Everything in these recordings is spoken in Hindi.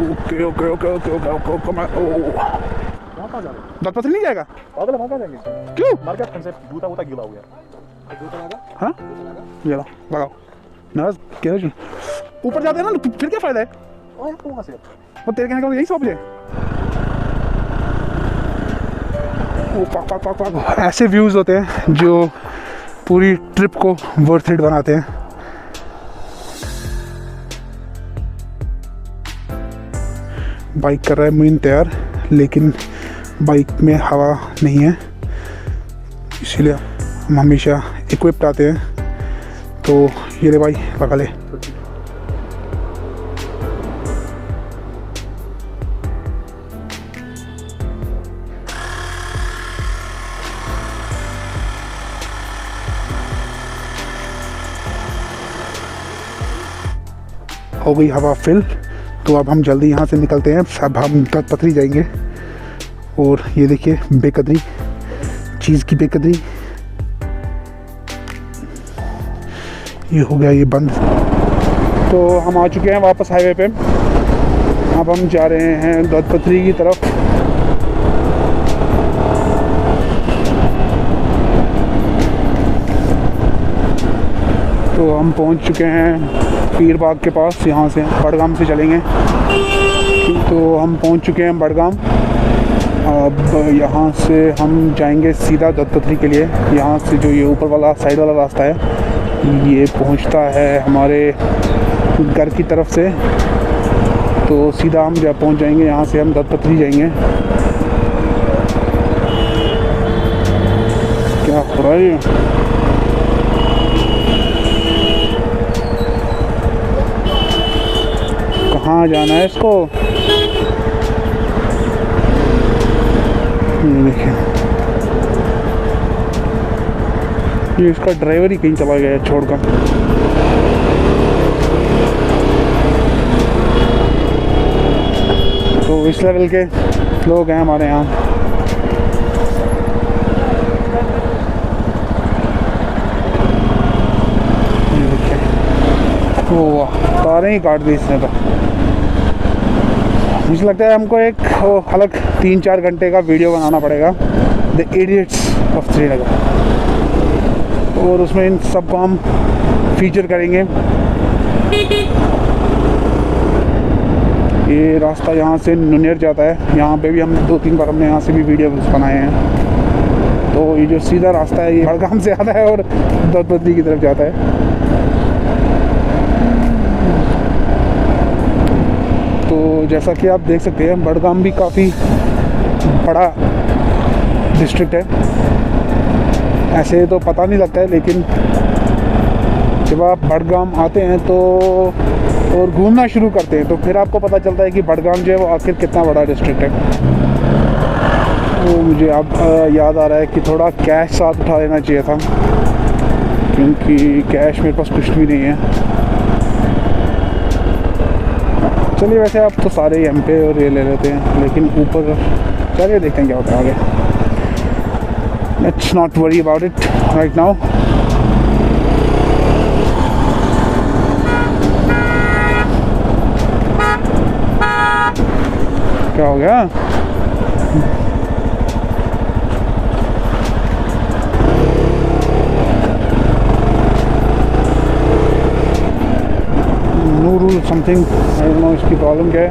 Okay okay okay okay okay okay okay मैं कहाँ जा रहे हो? दत्त पथरी नहीं जाएगा? पागल है, वहाँ कहाँ जाएंगे? क्यों? मार के हमसे जूता वूता गीला हो गया। जूता लगा? हाँ ये लो लगाओ ना क्या ऊपर जाते हैं ना फिर क्या फायदा है? ओए तू वहाँ से वो तेरे कहने का यही सब है। ओ पाक पाक पाक पाक ऐसे व्यूज़ होते हैं जो पूरी ट्रिप को वर्थ इट बनाते हैं। बाइक कर रहा है मीन तैयार, लेकिन बाइक में हवा नहीं है, इसीलिए हम हमेशा इक्विप्ड आते हैं। तो ये ले भाई लगा ले। हो गई हवा फिल, तो अब हम जल्दी यहाँ से निकलते हैं। अब हम दत्त पथरी जाएंगे। और ये देखिए बेकदरी, चीज़ की बेकदरी, ये हो गया ये बंद। तो हम आ चुके हैं वापस हाईवे पे। अब हम जा रहे हैं दत्त पथरी की तरफ। तो हम पहुंच चुके हैं पीर बाग के पास। यहाँ से बड़गाम से चलेंगे। तो हम पहुंच चुके हैं बड़गाम। अब यहाँ से हम जाएंगे सीधा दत्त पथरी के लिए। यहाँ से जो ये ऊपर वाला साइड वाला रास्ता है ये पहुँचता है हमारे घर की तरफ से। तो सीधा हम जब पहुँच जाएंगे यहाँ से हम दत्त पथरी जाएंगे। क्या हो रहा है? कहाँ जाना है इसको? देखिए ये इसका ड्राइवर ही कहीं चला गया छोड़कर। तो इस लेवल के लोग हैं हमारे यहाँ। ये देखिए वो तारें ही काट दी इसने। तो मुझे लगता है हमको एक अलग 3-4 घंटे का वीडियो बनाना पड़ेगा, द इडियट्स ऑफ श्रीनगर। और उसमें इन सबको हम फीचर करेंगे। ये रास्ता यहाँ से नुनेर जाता है। यहाँ पे भी हम 2-3 बार हमने यहाँ से भी वीडियो बनाए हैं। तो ये जो सीधा रास्ता है ये बड़गाम से आता है और दत्त पथरी की तरफ जाता है। तो जैसा कि आप देख सकते हैं बड़गाम भी काफ़ी बड़ा डिस्ट्रिक्ट है। ऐसे तो पता नहीं लगता है, लेकिन जब आप बड़गाम आते हैं तो और घूमना शुरू करते हैं तो फिर आपको पता चलता है कि बड़गाम जो है वो आखिर कितना बड़ा डिस्ट्रिक्ट है। तो मुझे अब याद आ रहा है कि थोड़ा कैश साथ उठा लेना चाहिए था, क्योंकि कैश मेरे पास कुछ भी नहीं है। चलिए वैसे आप तो सारे ही एम पे और ये ले लेते हैं, लेकिन ऊपर चलिए देखते हैं क्या होता है आगे। Let's not worry about it right now. क्या हो गया? No rule something, I don't know इसकी प्रॉब्लम क्या है।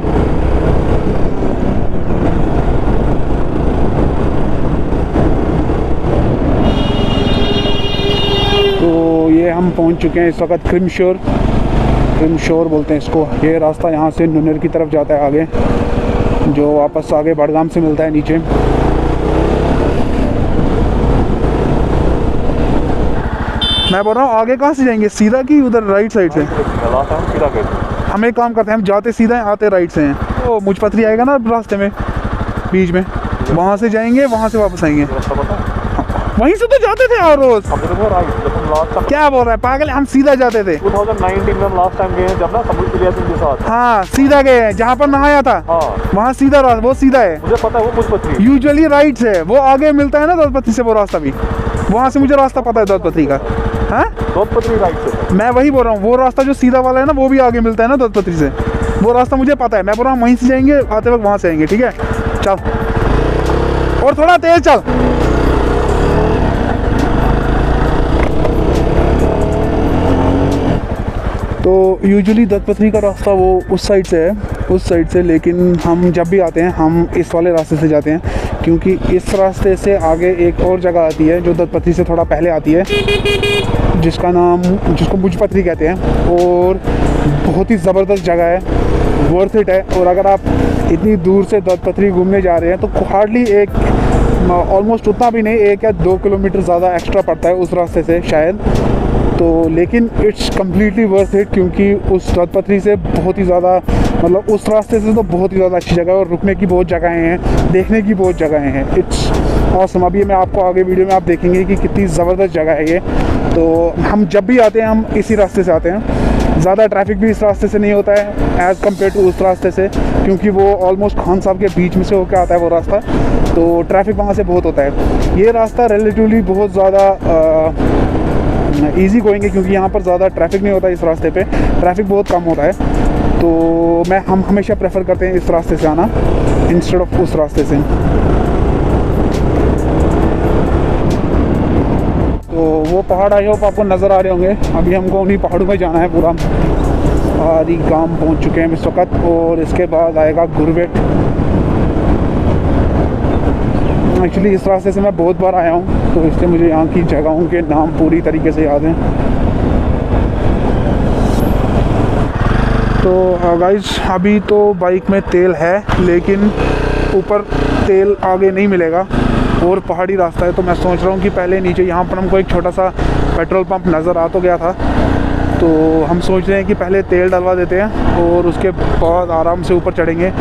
तो ये हम पहुंच चुके हैं इस वक्त क्रिमशोर बोलते हैं इसको। ये रास्ता यहाँ से नुनेर की तरफ जाता है आगे, जो वापस आगे बड़गाम से मिलता है नीचे। मैं बोल रहा हूँ आगे कहाँ से जाएंगे, सीधा कि उधर राइट साइड से? हम एक काम करते हैं, हम जाते सीधा हैं आते राइट से हैं। तो मुझ पथरी आएगा ना रास्ते में बीच में, वहाँ से जाएंगे, वहाँ से वापस आएंगे। वहीं से तो जाते थे हर रोज। क्या बोल रहा है पागल, हम सीधा जाते थे। 2019 में हम लास्ट टाइम गए हैं जब ना समुद्र इलियास के साथ। हाँ सीधा गए हैं, जहाँ पर नहाया था। हाँ। वहाँ सीधा रास्ता, वो सीधा है। मुझे पता है वो मुझ पथरी यूजुअली राइट से, वो आगे मिलता है ना दत्त पथरी से वो रास्ता भी। वहाँ से मुझे रास्ता पता है दत्त पथरी का। हाँ दत्त पथरी राइट से। मैं वही बोल रहा हूँ, वो रास्ता जो सीधा वाला है ना वो भी आगे मिलता है ना दत्त पथरी से। वो रास्ता मुझे पता है, मैं बोल रहा हूँ वहीं से जाएंगे, आते वक्त वहाँ से आएंगे, ठीक है। चल और थोड़ा तेज चल। तो यूजुअली दत्तपत्री का रास्ता वो उस साइड से है, उस साइड से, लेकिन हम जब भी आते हैं हम इस वाले रास्ते से जाते हैं, क्योंकि इस रास्ते से आगे एक और जगह आती है जो दत्तपत्री से थोड़ा पहले आती है, जिसको मुजपत्री कहते हैं, और बहुत ही ज़बरदस्त जगह है, वर्थ इट है। और अगर आप इतनी दूर से दत्तपत्री घूमने जा रहे हैं तो हार्डली ऑलमोस्ट उतना भी नहीं, 1 या 2 किलोमीटर ज़्यादा एक्स्ट्रा पड़ता है उस रास्ते से शायद, तो लेकिन इट्स कम्प्लीटली वर्थ इट, क्योंकि उस दत्तपत्री से बहुत ही ज़्यादा, मतलब उस रास्ते से तो बहुत ही ज़्यादा अच्छी जगह है, और रुकने की बहुत जगहें हैं, देखने की बहुत जगहें हैं। It's awesome. अभी मैं आपको आगे वीडियो में आप देखेंगे कि कितनी ज़बरदस्त जगह है ये। तो हम जब भी आते हैं हम इसी रास्ते से आते हैं, ज़्यादा ट्रैफिक भी इस रास्ते से नहीं होता है एज़ कम्पेयर टू उस रास्ते से, क्योंकि वो ऑलमोस्ट खान साहब के बीच में से होकर आता है वो रास्ता, तो ट्रैफिक वहाँ से बहुत होता है। ये रास्ता रिलेटिवली बहुत ज़्यादा ईजी गोइंग है, क्योंकि यहाँ पर ज़्यादा ट्रैफिक नहीं होता है, इस रास्ते पे ट्रैफिक बहुत कम होता है, तो हम हमेशा प्रेफर करते हैं इस रास्ते से आना इंस्टेड ऑफ उस रास्ते से। तो वो पहाड़ आई होप आपको नज़र आ रहे होंगे, अभी हमको उन्हीं पहाड़ों में जाना है पूरा। आदि गांव पहुँच चुके हैं इस वक्त, और इसके बाद आएगा गुरवेट। एक्चुअली इस रास्ते से मैं बहुत बार आया हूँ, तो इसलिए मुझे यहाँ की जगहों के नाम पूरी तरीके से याद हैं। तो गाइस अभी तो बाइक में तेल है, लेकिन ऊपर तेल आगे नहीं मिलेगा और पहाड़ी रास्ता है, तो मैं सोच रहा हूँ कि पहले नीचे यहाँ पर हमको एक छोटा सा पेट्रोल पंप नज़र आ तो गया था, तो हम सोच रहे हैं कि पहले तेल डलवा देते हैं और उसके बाद आराम से ऊपर चढ़ेंगे,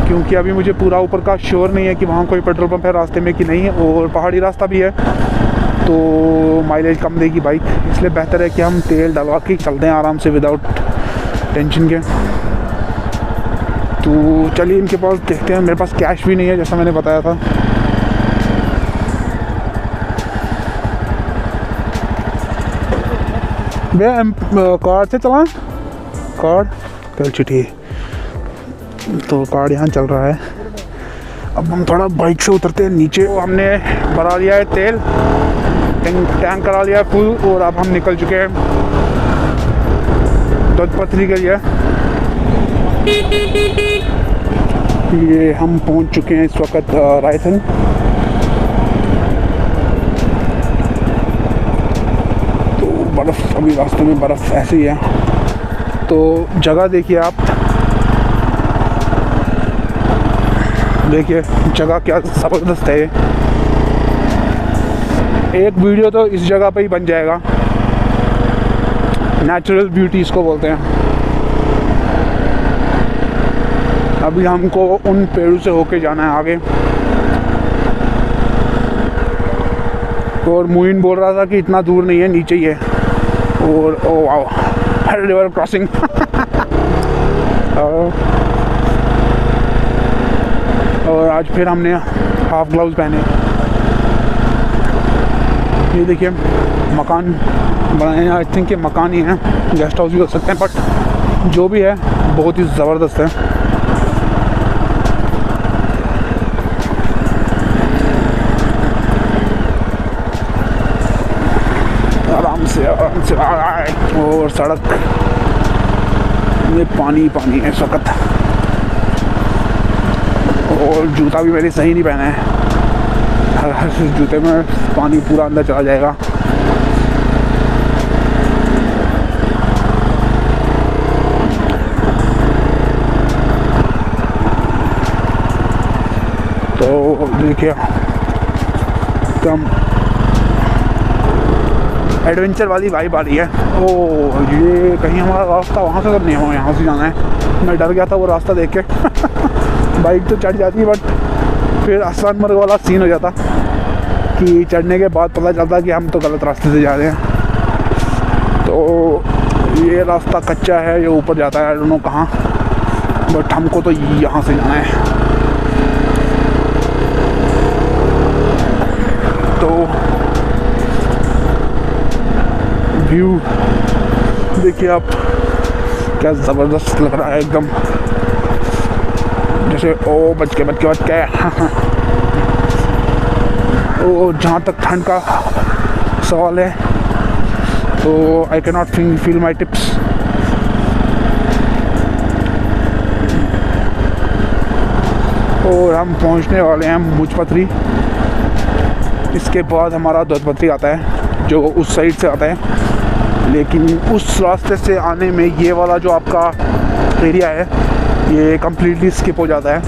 क्योंकि अभी मुझे पूरा ऊपर का श्योर नहीं है कि वहाँ कोई पेट्रोल पंप है रास्ते में कि नहीं है, और पहाड़ी रास्ता भी है तो माइलेज कम देगी बाइक, इसलिए बेहतर है कि हम तेल डलवा के चलते हैं आराम से विदाउट टेंशन के। तो चलिए इनके पास देखते हैं, मेरे पास कैश भी नहीं है जैसा मैंने बताया था। भैया कार्ड से चलाएं, कार्ड कल चिट्ठी, तो कार्ड यहाँ चल रहा है। अब हम थोड़ा बाइक से उतरते हैं नीचे। तो हमने भरा लिया है तेल, टैंक करा लिया है फुल, और अब हम निकल चुके हैं दत्तपत्री के लिए। ये हम पहुंच चुके हैं इस वक्त रायसन। तो बर्फ़, अभी रास्ते में बर्फ़ ऐसे ही है, तो जगह देखिए आप, देखिए जगह क्या ज़बरदस्त है। एक वीडियो तो इस जगह पे ही बन जाएगा, नेचुरल ब्यूटी इसको बोलते हैं। अभी हमको उन पेड़ों से होके जाना है आगे, और मुइन बोल रहा था कि इतना दूर नहीं है, नीचे ही है। और ओ वाओ, रिवर क्रॉसिंग। और आज फिर हमने हाफ ग्लव्स पहने। ये देखिए मकान बनाए हैं, आई थिंक ये मकान ही है, गेस्ट हाउस भी हो सकते हैं, बट जो भी है बहुत ही ज़बरदस्त है। आराम से और सड़क में पानी पानी है इस वक्त, और जूता भी मैंने सही नहीं पहना है, हर जूते में पानी पूरा अंदर चला जाएगा। तो देखिए एकदम एडवेंचर वाली वाइब आ रही है। ओ ये कहीं हमारा रास्ता वहाँ से तो नहीं हो, यहाँ से जाना है। मैं डर गया था वो रास्ता देख के। बाइक तो चढ़ जाती, बट फिर आसान मर्ग वाला सीन हो जाता कि चढ़ने के बाद पता चलता कि हम तो गलत रास्ते से जा रहे हैं। तो ये रास्ता कच्चा है, ये ऊपर जाता है, आई डोंट नो कहाँ, बट हमको तो यहाँ से जाना है। तो व्यू देखिए आप, क्या ज़बरदस्त लग रहा है एकदम, जैसे ओ बच के ओ। जहाँ तक ठंड का सवाल है तो I can not feel my tips. और हम पहुँचने वाले हैं मुजपत्री। इसके बाद हमारा दत्तपत्री आता है जो उस साइड से आता है, लेकिन उस रास्ते से आने में ये वाला जो आपका एरिया है ये कम्प्लीटली स्किप हो जाता है।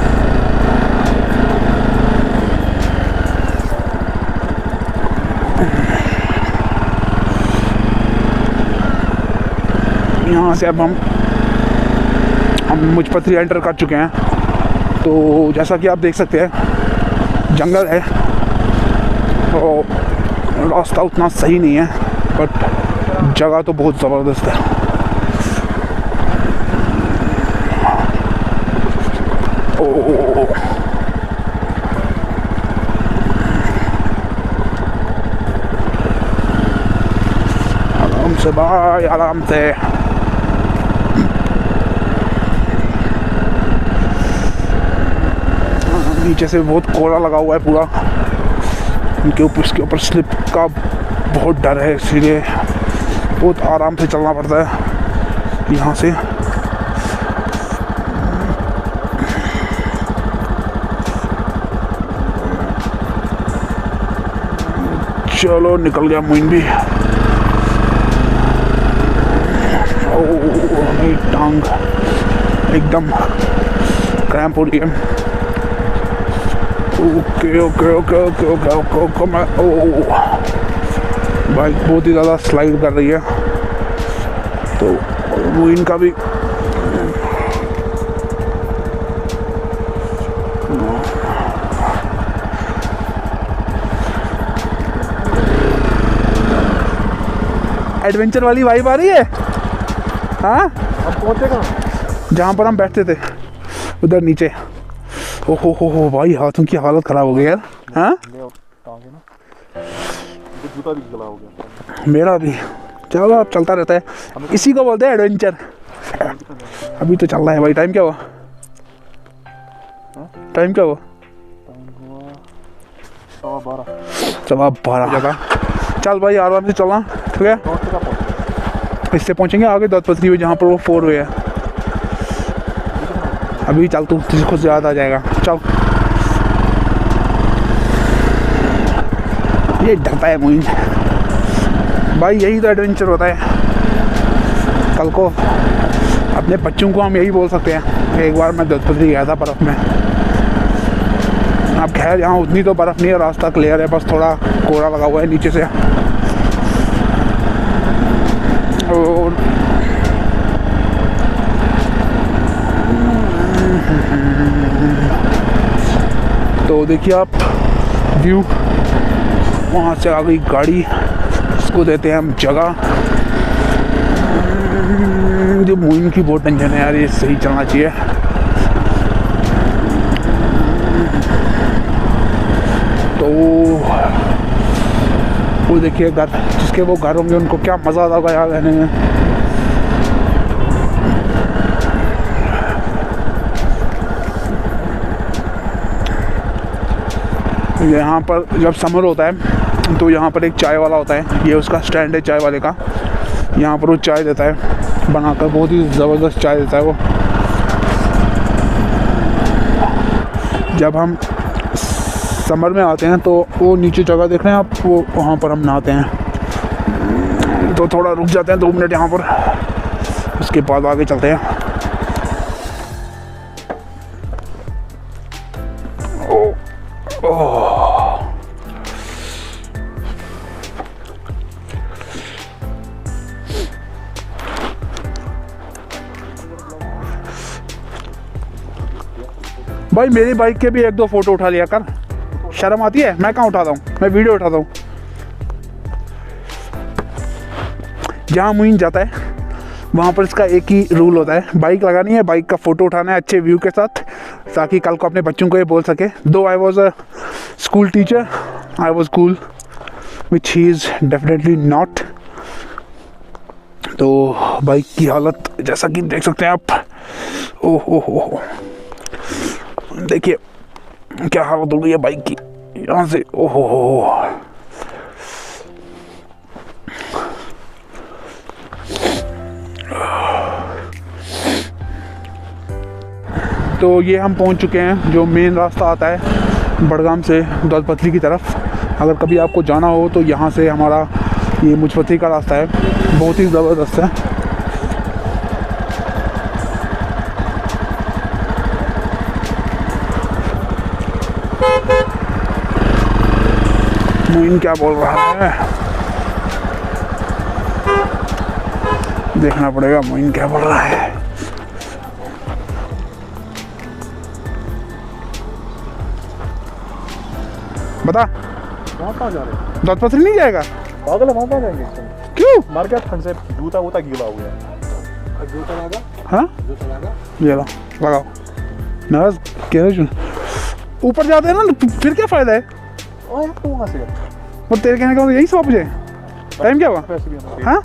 यहाँ से अब हम मुजपत्री एंटर कर चुके हैं। तो जैसा कि आप देख सकते हैं जंगल है और रास्ता उतना सही नहीं है, बट जगह तो बहुत ज़बरदस्त है। ओ आराम से भाई, आराम से। नीचे से बहुत कोहरा लगा हुआ है पूरा, उसके ऊपर स्लिप का बहुत डर है, इसलिए बहुत आराम से चलना पड़ता है यहाँ से। चलो निकल गया मुइन भी। मेरी टांग एकदम क्रैम्प हो रही है। ओके मैं बाइक बहुत ही ज़्यादा स्लाइड कर रही है, तो वो इनका भी एडवेंचर वाली वाइब आ रही है। हाँ, हम पहुंचे कहाँ? जहाँ पर हम बैठते थे उधर नीचे। ओहो हो भाई, हाथों की हालत ख़राब हो गई यार। हाँ, जूता भी गला हो गया मेरा भी। चलो अब चलता रहता है, इसी को बोलते हैं एडवेंचर। अभी तो चल रहा है भाई। टाइम क्या हुआ? टाइम क्या हुआ? 12:15 जगह। चल भाई आराम से चलना, ठीक है। इससे पहुंचेंगे आगे दत्तपत्री में, जहाँ पर वो 4 वे है। अभी चल, तू तुझे खुद याद आ जाएगा। चल, ये डरता है मुझे भाई, यही तो एडवेंचर होता है। कल को अपने बच्चों को हम यही बोल सकते हैं। एक बार मैं दत्तपत्री गया था बर्फ़ में। अब खैर यहाँ उतनी तो बर्फ़ नहीं है, रास्ता क्लियर है, बस थोड़ा कोहरा लगा हुआ है नीचे से। और तो देखिए आप व्यू, वहाँ से आ गई गाड़ी, इसको देते हैं हम जगह। जो मुइन की बहुत टेंशन है यार, ये सही चलना चाहिए। तो वो देखिए घर, जिसके वो घर होंगे उनको क्या मज़ा आता होगा यार रहने में। यहाँ पर जब समर होता है तो यहाँ पर एक चाय वाला होता है, ये उसका स्टैंड है चाय वाले का। यहाँ पर वो चाय देता है बनाकर, बहुत ही ज़बरदस्त चाय देता है वो। जब हम समर में आते हैं तो वो नीचे जगह देख रहे हैं आप, वो वहाँ पर हम नहाते हैं। तो थोड़ा रुक जाते हैं 2 मिनट यहाँ पर, उसके बाद आगे चलते हैं। भाई मेरी बाइक के भी 1-2 फ़ोटो उठा लिया कर, शर्म आती है? मैं कहाँ उठाता हूँ, मैं वीडियो उठाता हूँ। जहाँ मुइन जाता है वहाँ पर इसका एक ही रूल होता है, बाइक लगानी है, बाइक का फ़ोटो उठाना है अच्छे व्यू के साथ, ताकि कल को अपने बच्चों को ये बोल सके। दो I was a school teacher, I was cool, which he is definitely not. तो बाइक की हालत जैसा कि देख सकते हैं आप, ओह ओह ओह, देखिए क्या हालत हो गई है बाइक की यहाँ से, ओह ओह। तो ये हम पहुंच चुके हैं जो मेन रास्ता आता है बड़गाम से दौलतपथरी की तरफ। अगर कभी आपको जाना हो तो यहाँ से हमारा ये मुजफ्फरपट्टी का रास्ता है, बहुत ही ज़बरदस्त है। मोइन क्या बोल रहा है, देखना पड़ेगा मोइन क्या बोल रहा है। बता, वहाँ कहाँ जा रहे हैं? दौलतपथरी नहीं जाएगा? पागल है, वहाँ कहाँ जाएंगे इस समय? क्यों? मर गया ठंड से, जूता वूता गीला हो गया। जूता लगा? हाँ जूता लगा? ये लो लगाओ। नाराज कह रहे ऊपर जाते हैं ना तो फिर क्या फ़ायदा है? ओए तो वहाँ से वो तेरे कहने का मतलब यहीं से वापस जाए? टाइम क्या हुआ? पैसे भी हमारे हाँ?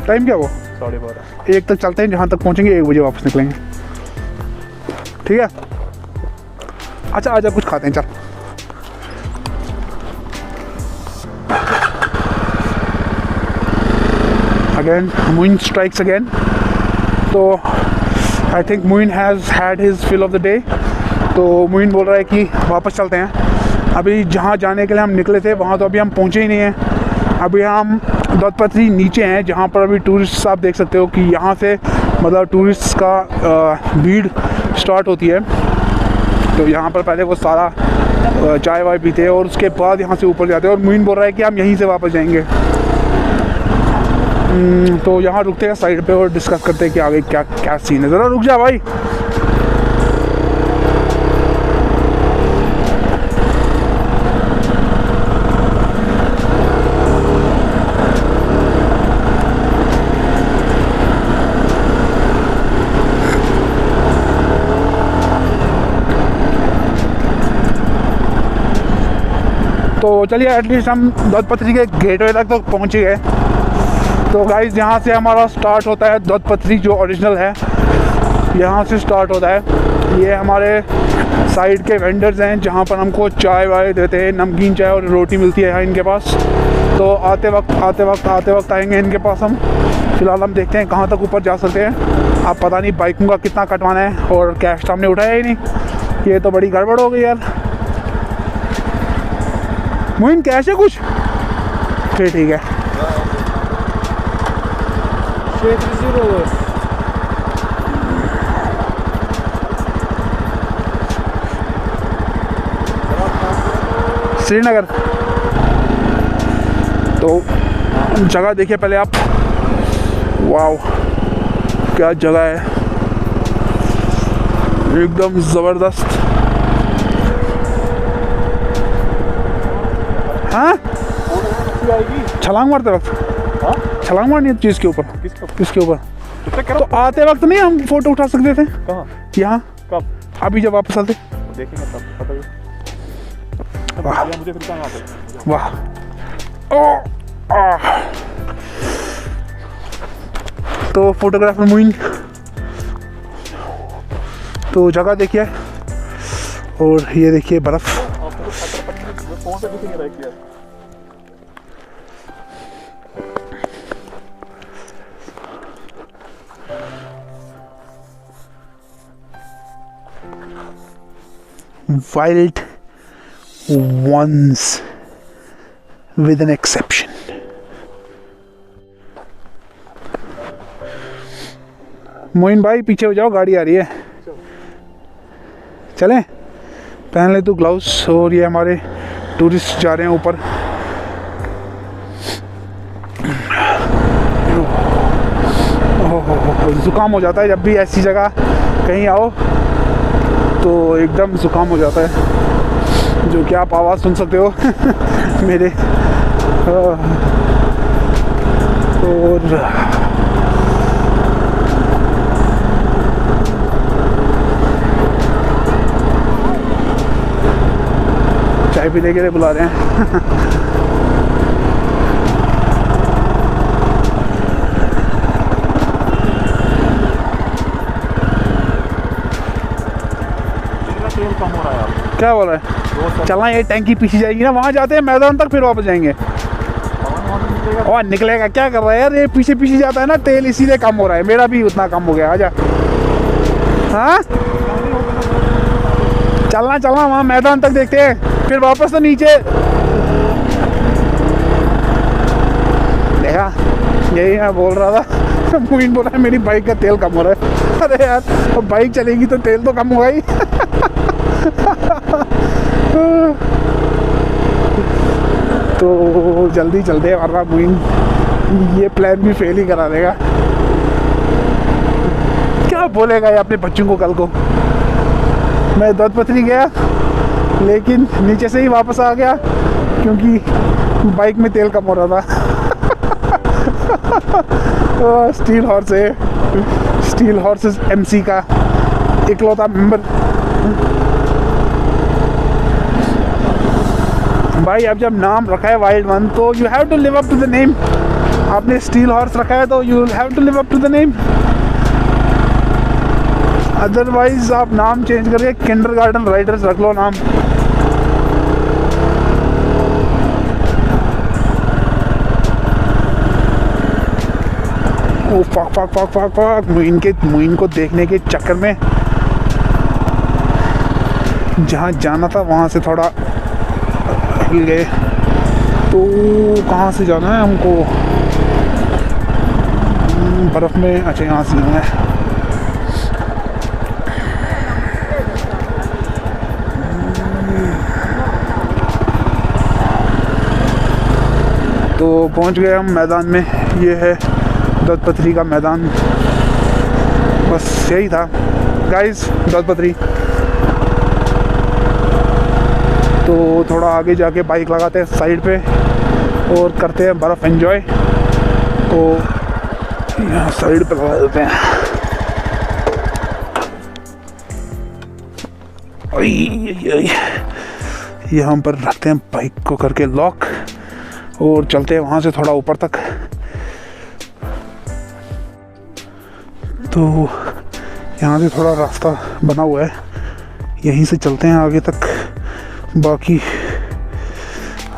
टाइम क्या हुआ? 12:30। 1 तक चलते हैं, जहाँ तक पहुँचेंगे 1 बजे वापस निकलेंगे, ठीक है? अच्छा आजा कुछ खाते हैं, चल। Again Moin strikes again. तो I think Moin has had his fill of the day. तो मोइन बोल रहा है कि वापस चलते हैं। अभी जहाँ जाने के लिए हम निकले थे वहाँ तो अभी हम पहुँचे ही नहीं हैं। अभी हम दौलतपथरी नीचे हैं, जहाँ पर अभी टूरिस्ट आप देख सकते हो कि यहाँ से मतलब टूरिस्ट का भीड़ स्टार्ट होती है। तो यहाँ पर पहले वो सारा चाय वाय पीते हैं और उसके बाद यहाँ से ऊपर जाते हैं। और मोइन बोल रहा है कि हम यहीं से वापस जाएंगे। तो यहाँ रुकते हैं साइड पे और डिस्कस करते हैं कि आगे क्या क्या सीन है। ज़रा रुक जा भाई। तो चलिए एटलीस्ट हम दौलतपथरी के गेटवे तक तो पहुँच ही गए। तो गाइस यहाँ से हमारा स्टार्ट होता है दौलतपथरी जो ओरिजिनल है, यहाँ से स्टार्ट होता है। ये हमारे साइड के वेंडर्स हैं जहाँ पर हमको चाय वाय देते हैं, नमकीन चाय और रोटी मिलती है यहाँ इनके पास। तो आते वक्त आएंगे इनके पास हम। फ़िलहाल हम देखते हैं कहाँ तक ऊपर जा सकते हैं। आप पता नहीं बाइकों का कितना कटवाना है और कैश तो हमने उठाया ही नहीं। ये तो बड़ी गड़बड़ हो गई यार। मोइन कैश है कुछ? फिर ठीक है। श्रीनगर। तो जगह देखिए पहले आप, वाव क्या जगह है, एकदम ज़बरदस्त। हाँ छलांग मारते वक्त, हाँ? छलांग मारनी है चीज़ के ऊपर, किसके ऊपर? तो आते वक्त नहीं हम फोटो उठा सकते थे? कहाँ? यहाँ कब? अभी जब वापस आते। देखेंगे तब पता ही। वाह मुझे फिर कहाँ आते? वाह, ओ तो फोटोग्राफर मोइन। तो जगह देखिए और ये देखिए बर्फ़। कौन सा दिखेंगे रह किया? Wild ones with an exception. Moin भाई पीछे हो जाओ, गाड़ी आ रही है। चलें? पहन ले तू ग्लव्स। और ये हमारे टूरिस्ट जा रहे हैं ऊपर। ज़ुकाम हो जाता है जब भी ऐसी जगह कहीं आओ, तो एकदम ज़ुकाम हो जाता है, जो कि आप आवाज़ सुन सकते हो मेरे। और चाय पीने के लिए बुला रहे हैं। तेल कम हो रहा है यार। क्या बोल रहा है? चलना, ये टैंकी पीछे जाएगी ना, वहाँ जाते हैं मैदान तक, फिर वापस जाएंगे। और निकलेगा, क्या कर रहा है यार, ये पीछे पीछे जाता है ना तेल, इसीलिए कम हो रहा है। मेरा भी उतना कम हो गया। आजा। हाँ चलना चलना, वहाँ मैदान तक देखते हैं, फिर वापस तो नीचे। देखा, यही मैं बोल रहा था। मुइन बोला है मेरी बाइक का तेल कम हो रहा है। अरे यार, अब बाइक चलेगी तो तेल तो कम होगा ही। तो जल्दी चलते हैं, वरना मुइन ये प्लान भी फेल ही करा देगा। क्या बोलेगा ये अपने बच्चों को कल को। मैं दत्तपत्री गया, लेकिन नीचे से ही वापस आ गया क्योंकि बाइक में तेल कम हो रहा था। स्टील हॉर्स है, स्टील हॉर्सेस एमसी का इकलौता मेंबर। भाई अब जब नाम रखा है वाइल्ड वन, तो you have to live up to the name. आपने स्टील हॉर्स रखा है तो you have to live up to the name, otherwise आप नाम चेंज करके किंडरगार्टन राइडर्स रख लो नाम। Oh fuck fuck fuck fuck fuck, Moin को देखने के चक्कर में जहाँ जाना था वहाँ से थोड़ा हिल गए। तो कहाँ से जाना है हमको? बर्फ़ में, अच्छा यहाँ से जाना है। तो पहुँच गए हम मैदान में। ये है दत्तपत्री का मैदान। बस यही था गाइस, दत्तपत्री। तो थोड़ा आगे जाके बाइक लगाते हैं साइड पे और करते हैं बर्फ़ एंजॉय। तो यहाँ साइड पे लगा देते हैं। यहाँ पर रखते हैं बाइक को करके लॉक और चलते हैं वहाँ से थोड़ा ऊपर तक। तो यहाँ से थोड़ा रास्ता बना हुआ है, यहीं से चलते हैं आगे तक। बाकी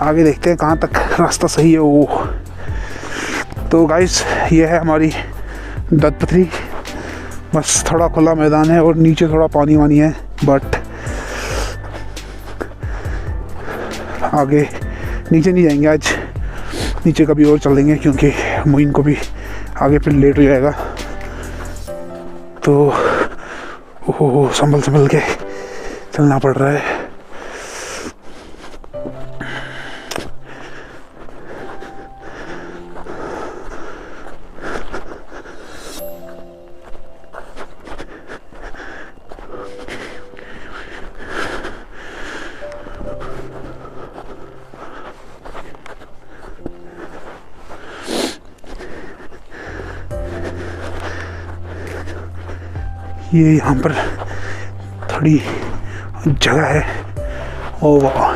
आगे देखते हैं कहाँ तक रास्ता सही है वो। तो गाइस, ये है हमारी दत्तपत्री। बस थोड़ा खुला मैदान है और नीचे थोड़ा पानी वानी है, बट आगे नीचे नहीं जाएंगे आज, नीचे कभी और चल देंगे क्योंकि मुइन को भी आगे फिर लेट हो जाएगा। तो ओहो, संभल के चलना पड़ रहा है। ये यहाँ पर थोड़ी जगह है। ओ वाह,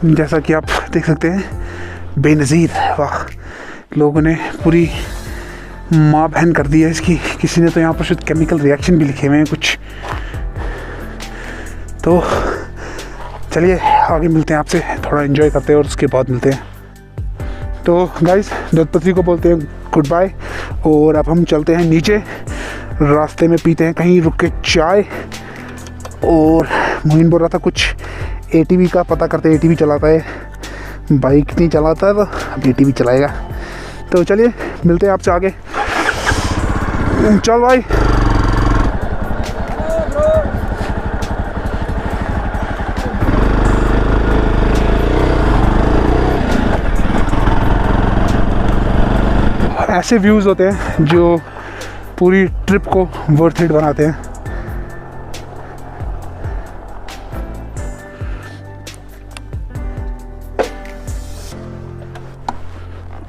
जैसा कि आप देख सकते हैं, बेनज़ीर। वाह, लोगों ने पूरी माँ बहन कर दी है इसकी। किसी ने तो यहाँ पर शायद केमिकल रिएक्शन भी लिखे हुए हैं कुछ। तो चलिए आगे मिलते हैं आपसे, थोड़ा एंजॉय करते हैं और उसके बाद मिलते हैं। तो गाइस, दत्तपत्री को बोलते हैं गुड बाय और अब हम चलते हैं नीचे। रास्ते में पीते हैं कहीं रुक के चाय। और मुइन बोल रहा था कुछ एटीवी का पता करते। एटीवी चलाता है, बाइक नहीं चलाता है, तो अब एटीवी चलाएगा। तो चलिए मिलते हैं आपसे आगे। चल भाई। ऐसे व्यूज़ होते हैं जो पूरी ट्रिप को वर्थ इट बनाते हैं।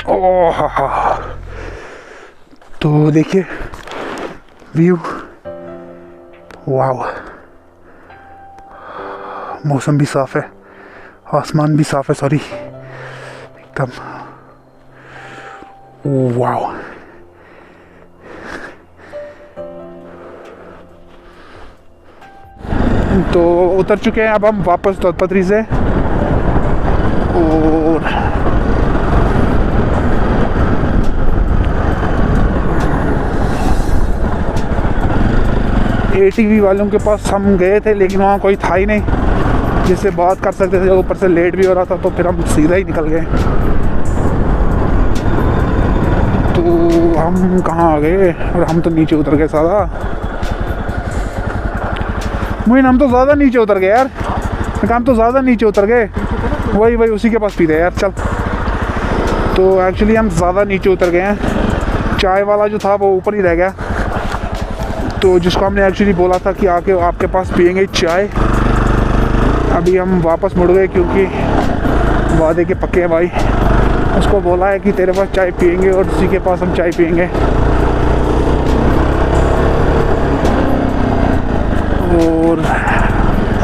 ओह, तो देखिए व्यू, वाव। मौसम भी साफ है, आसमान भी साफ है, सॉरी, एकदम वाव। तो उतर चुके हैं अब हम वापस दत्तपत्री से। और ATV वालों के पास हम गए थे, लेकिन वहाँ कोई था ही नहीं जिससे बात कर सकते थे। ऊपर से लेट भी हो रहा था, तो फिर हम सीधा ही निकल गए। तो हम कहाँ आ गए, और हम तो नीचे उतर गए सारा। मोइन हम तो ज़्यादा नीचे उतर गए यार, हम तो ज़्यादा नीचे उतर गए। वही उसी के पास पीते यार, चल। तो एक्चुअली हम ज़्यादा नीचे उतर गए हैं। चाय वाला जो था वो ऊपर ही रह गया, तो जिसको हमने एक्चुअली बोला था कि आके आपके पास पियेंगे चाय। अभी हम वापस मुड़ गए क्योंकि वादे के पक्के हैं भाई। उसको बोला है कि तेरे पास चाय पियेंगे और उसी के पास हम चाय पियेंगे। और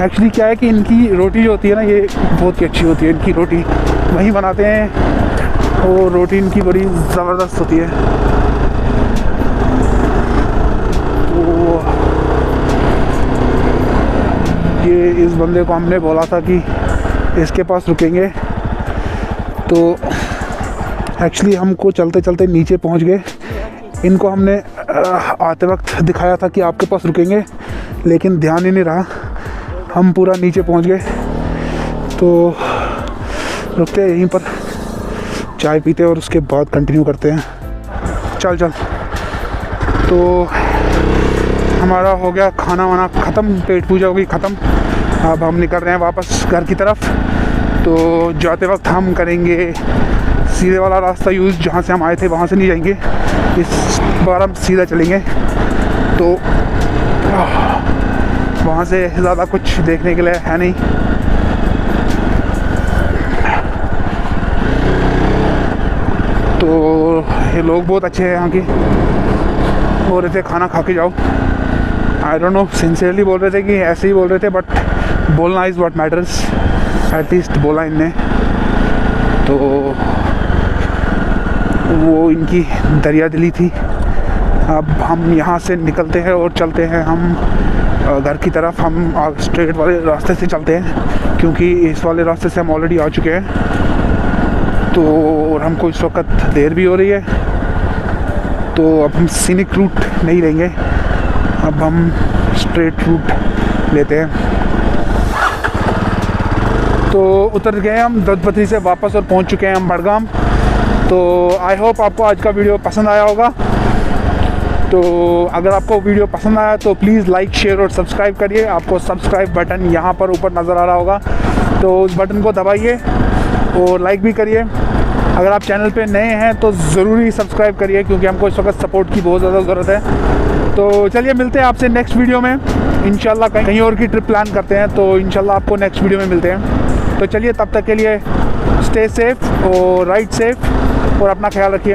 एक्चुअली क्या है कि इनकी रोटी जो होती है ना, ये बहुत ही अच्छी होती है। इनकी रोटी वहीं बनाते हैं और रोटी इनकी बड़ी ज़बरदस्त होती है। तो ये इस बंदे को हमने बोला था कि इसके पास रुकेंगे, तो एक्चुअली हमको चलते चलते नीचे पहुंच गए। इनको हमने आते वक्त दिखाया था कि आपके पास रुकेंगे, लेकिन ध्यान ही नहीं रहा। हम पूरा नीचे पहुंच गए, तो रुकते यहीं पर चाय पीते और उसके बाद कंटिन्यू करते हैं। चल। तो हमारा हो गया खाना वाना ख़त्म, पेट पूजा हो गई ख़त्म। अब हम निकल रहे हैं वापस घर की तरफ। तो जाते वक्त हम करेंगे सीधे वाला रास्ता यूज़, जहाँ से हम आए थे वहाँ से नहीं जाएंगे, इस बार हम सीधा चलेंगे। तो वहाँ से ज़्यादा कुछ देखने के लिए है नहीं। तो ये लोग बहुत अच्छे हैं यहाँ की, बोल रहे थे खाना खा के जाओ। आई डोंट नो, सिंसियरली बोल रहे थे कि ऐसे ही बोल रहे थे, बट बोलना इज़ व्हाट मैटर्स। एटलीस्ट बोला इनने। तो वो इनकी दरिया दिली थी। अब हम यहाँ से निकलते हैं और चलते हैं हम घर की तरफ। हम स्ट्रेट वाले रास्ते से चलते हैं क्योंकि इस वाले रास्ते से हम ऑलरेडी आ चुके हैं। तो और हमको इस वक्त देर भी हो रही है, तो अब हम सीनिक रूट नहीं लेंगे, अब हम स्ट्रेट रूट लेते हैं। तो उतर गए हम दत्तपत्री से वापस और पहुंच चुके हैं हम बड़गाम। तो आई होप आपको आज का वीडियो पसंद आया होगा। तो अगर आपको वीडियो पसंद आया तो प्लीज़ लाइक, शेयर और सब्सक्राइब करिए। आपको सब्सक्राइब बटन यहाँ पर ऊपर नज़र आ रहा होगा, तो उस बटन को दबाइए और लाइक भी करिए। अगर आप चैनल पे नए हैं तो ज़रूरी सब्सक्राइब करिए, क्योंकि हमको इस वक्त सपोर्ट की बहुत ज़्यादा ज़रूरत है। तो चलिए मिलते हैं आपसे नेक्स्ट वीडियो में इंशाल्लाह। कहीं और की ट्रिप प्लान करते हैं, तो इंशाल्लाह आपको नेक्स्ट वीडियो में मिलते हैं। तो चलिए, तब तक के लिए स्टे सेफ और राइड सेफ और अपना ख्याल रखिए।